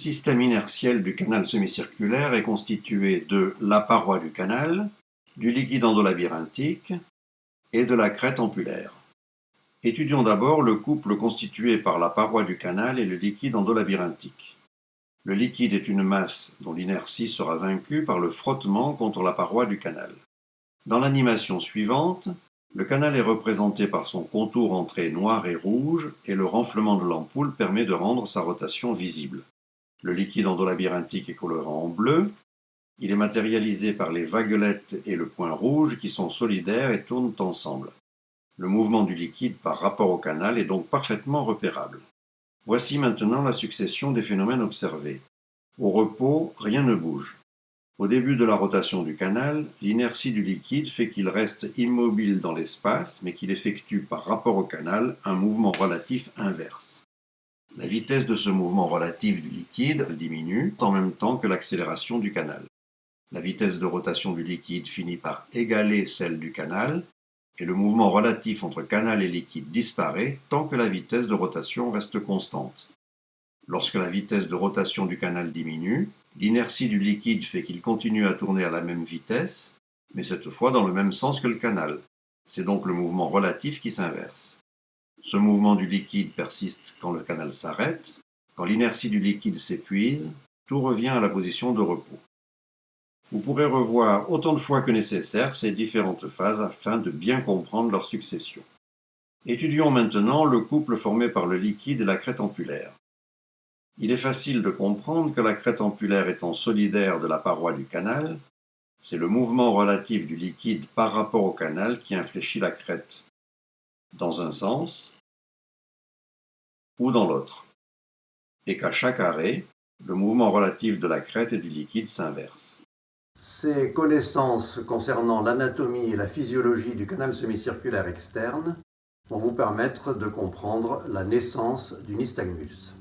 système inertiel du canal semi-circulaire est constitué de la paroi du canal, du liquide endolabyrinthique et de la crête ampulaire. Étudions d'abord le couple constitué par la paroi du canal et le liquide endolabyrinthique. Le liquide est une masse dont l'inertie sera vaincue par le frottement contre la paroi du canal. Dans l'animation suivante, le canal est représenté par son contour en traits noirs et rouges et le renflement de l'ampoule permet de rendre sa rotation visible. Le liquide endolabyrinthique est coloré en bleu. Il est matérialisé par les vaguelettes et le point rouge qui sont solidaires et tournent ensemble. Le mouvement du liquide par rapport au canal est donc parfaitement repérable. Voici maintenant la succession des phénomènes observés. Au repos, rien ne bouge. Au début de la rotation du canal, l'inertie du liquide fait qu'il reste immobile dans l'espace, mais qu'il effectue par rapport au canal un mouvement relatif inverse. La vitesse de ce mouvement relatif du liquide diminue en même temps que l'accélération du canal. La vitesse de rotation du liquide finit par égaler celle du canal, et le mouvement relatif entre canal et liquide disparaît tant que la vitesse de rotation reste constante. Lorsque la vitesse de rotation du canal diminue, l'inertie du liquide fait qu'il continue à tourner à la même vitesse, mais cette fois dans le même sens que le canal. C'est donc le mouvement relatif qui s'inverse. Ce mouvement du liquide persiste quand le canal s'arrête. Quand l'inertie du liquide s'épuise, tout revient à la position de repos. Vous pourrez revoir autant de fois que nécessaire ces différentes phases afin de bien comprendre leur succession. Étudions maintenant le couple formé par le liquide et la crête ampulaire. Il est facile de comprendre que la crête ampulaire étant solidaire de la paroi du canal, c'est le mouvement relatif du liquide par rapport au canal qui infléchit la crête, dans un sens ou dans l'autre, et qu'à chaque arrêt, le mouvement relatif de la crête et du liquide s'inverse. Ces connaissances concernant l'anatomie et la physiologie du canal semi-circulaire externe vont vous permettre de comprendre la naissance du nystagmus.